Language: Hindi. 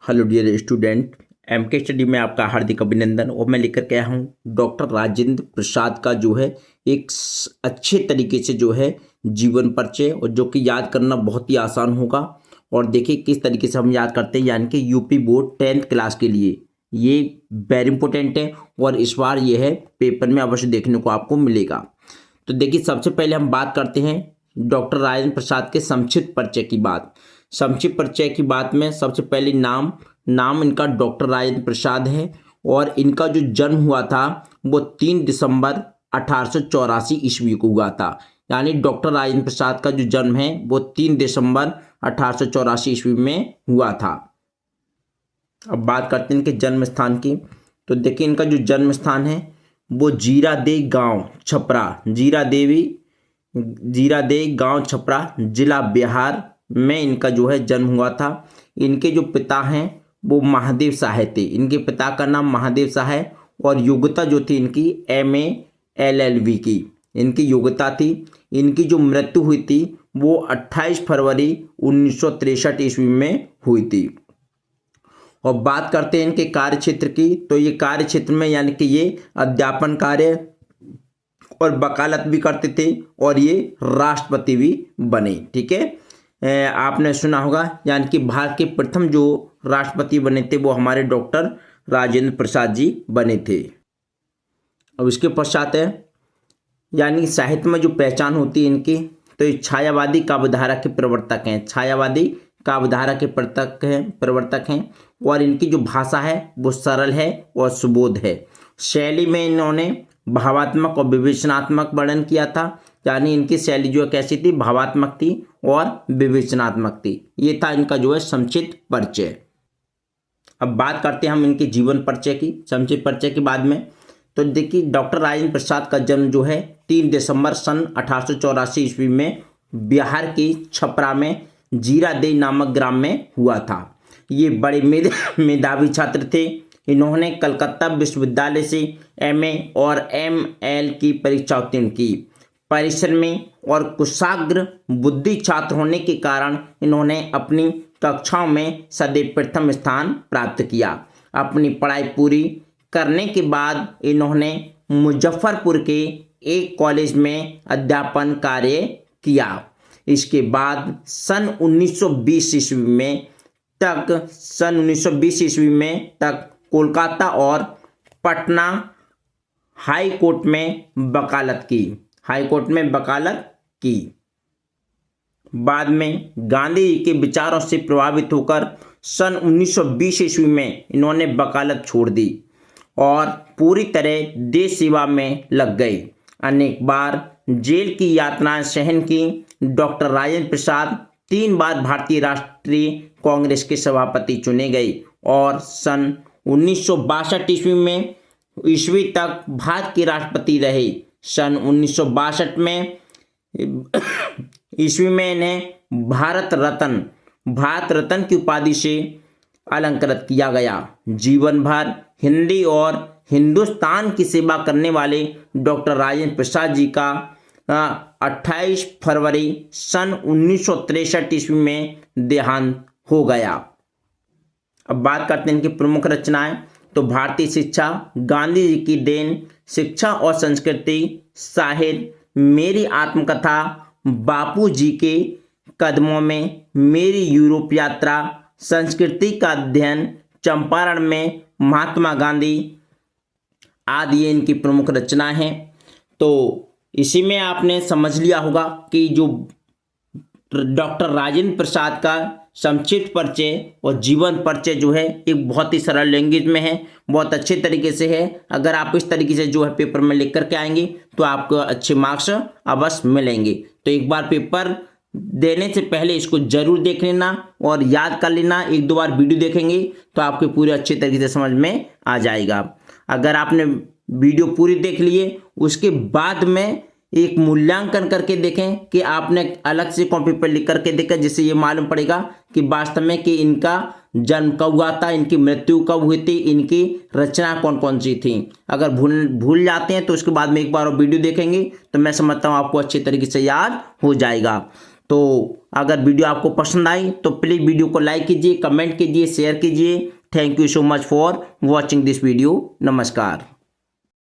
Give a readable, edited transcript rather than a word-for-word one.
Hello dear student, MK study में आपका हार्दिक अभिनंदन। और मैं लेकर के आया हूँ डॉक्टर राजेंद्र प्रसाद का जो है एक अच्छे तरीके से जो है जीवन परिचय, और जो कि याद करना बहुत ही आसान होगा। और देखिए किस तरीके से हम याद करते हैं, यानी कि यूपी बोर्ड 10th क्लास के लिए ये वेरी इंपॉर्टेंट है और इस बार ये है पेपर में अवश्य देखने को आपको मिलेगा। तो देखिए सबसे पहले हम बात करते हैं डॉक्टर राजेंद्र प्रसाद के संक्षिप्त परिचय की बात। संक्षिप्त परिचय की बात में सबसे पहले नाम इनका डॉक्टर राजेंद्र प्रसाद है, और इनका जो जन्म हुआ था वो 3 दिसंबर 1884 ईस्वी को हुआ था। यानी डॉक्टर राजेंद्र प्रसाद का जो जन्म है वो 3 दिसंबर 1884 ईस्वी में हुआ था। अब बात करते हैं इनके जन्म स्थान की। तो देखिए इनका जो जन्म स्थान है वो जीरादेई गांव छपरा, जीरादेई गांव छपरा, जिला बिहार में इनका जो है जन्म हुआ था। इनके जो पिता हैं वो महादेव शाह थे। इनके पिता का नाम महादेव शाह है, और योग्यता जो थी इनकी MA LLB की इनकी योग्यता थी। इनकी जो मृत्यु हुई थी वो 28 फरवरी 1963 ईस्वी में हुई थी। और बात करते हैं इनके कार्य क्षेत्र की। तो ये कार्य क्षेत्र में यानी कि ये अध्यापन कार्य और वकालत भी करते थे, और ये राष्ट्रपति भी बने। ठीक है, आपने सुना होगा, यानी कि भारत के प्रथम जो राष्ट्रपति बने थे वो हमारे डॉक्टर राजेंद्र प्रसाद जी बने थे। अब इसके पश्चात है, यानी साहित्य में जो पहचान होती है इनकी, तो ये छायावादी काव्यधारा के प्रवर्तक हैं। छायावादी काव्यधारा के प्रवर्तक हैं, और इनकी जो भाषा है वो सरल है और सुबोध है। शैली में इन्होंने भावात्मक और विवेचनात्मक वर्णन किया था। यानी इनकी शैली जो कैसी थी, भावात्मक थी और विवेचनात्मक थी। ये था इनका जो है संक्षिप्त परिचय। अब बात करते हैं हम इनके जीवन परिचय की, संक्षिप्त परिचय के बाद में। तो देखिए डॉक्टर राजेंद्र प्रसाद का जन्म जो है 3 दिसंबर सन 1884 ईस्वी में बिहार की छपरा में जीरादेई नामक ग्राम में हुआ था। ये बड़े मेधावी छात्र थे। इन्होंने कलकत्ता विश्वविद्यालय से MA और ML की परीक्षा उत्तीर्ण की। परिश्रमी और कुशाग्र बुद्धि छात्र होने के कारण इन्होंने अपनी कक्षाओं में सदैव प्रथम स्थान प्राप्त किया। अपनी पढ़ाई पूरी करने के बाद इन्होंने मुजफ्फरपुर के एक कॉलेज में अध्यापन कार्य किया। इसके बाद सन 1920 ईस्वी में तक कोलकाता और पटना हाई कोर्ट में वकालत की। बाद में गांधी जी के विचारों से प्रभावित होकर सन 1920 ईस्वी में इन्होंने वकालत छोड़ दी और पूरी तरह देश सेवा में लग गए। अनेक बार जेल की यातनाएं सहन की। डॉक्टर राजेंद्र प्रसाद 3 बार भारतीय राष्ट्रीय कांग्रेस के सभापति चुने गए, और सन 1962 ईस्वी तक भारत के राष्ट्रपति रहे। सन 1962 ईस्वी में इन्हें भारत रत्न की उपाधि से अलंकृत किया गया। जीवन भर हिंदी और हिंदुस्तान की सेवा करने वाले डॉक्टर राजेंद्र प्रसाद जी का 28 फरवरी सन 1963 ईस्वी में देहांत हो गया। अब बात करते हैं इनकी प्रमुख रचनाएं। तो भारतीय शिक्षा, गांधी जी की देन, शिक्षा और संस्कृति, साहित्य, मेरी आत्मकथा, बापू जी के कदमों में, मेरी यूरोप यात्रा, संस्कृति का अध्ययन, चंपारण में महात्मा गांधी आदि ये इनकी प्रमुख रचनाएं हैं। तो इसी में आपने समझ लिया होगा कि जो डॉक्टर राजेंद्र प्रसाद का संक्षिप्त परिचय और जीवन परिचय जो है एक बहुत ही सरल लैंग्वेज में है, बहुत अच्छे तरीके से है। अगर आप इस तरीके से जो है पेपर में लिख करके आएंगे तो आपको अच्छे मार्क्स अवश्य मिलेंगे। तो एक बार पेपर देने से पहले इसको जरूर देख लेना और याद कर लेना। 1-2 बार वीडियो देखेंगे तो आपके पूरे अच्छे तरीके से समझ में आ जाएगा। अगर आपने वीडियो पूरी देख लिए, उसके बाद में एक मूल्यांकन करके देखें कि आपने अलग से कॉपी पर लिख करके देखा, जिससे ये मालूम पड़ेगा कि वास्तव में कि इनका जन्म कब हुआ था, इनकी मृत्यु कब हुई थी, इनकी रचना कौन कौन सी थी। अगर भूल जाते हैं तो उसके बाद में एक बार और वीडियो देखेंगे तो मैं समझता हूँ आपको अच्छे तरीके से याद हो जाएगा। तो अगर वीडियो आपको पसंद आई तो प्लीज़ वीडियो को लाइक कीजिए, कमेंट कीजिए, शेयर कीजिए। Thank you so much for watching this video. नमस्कार।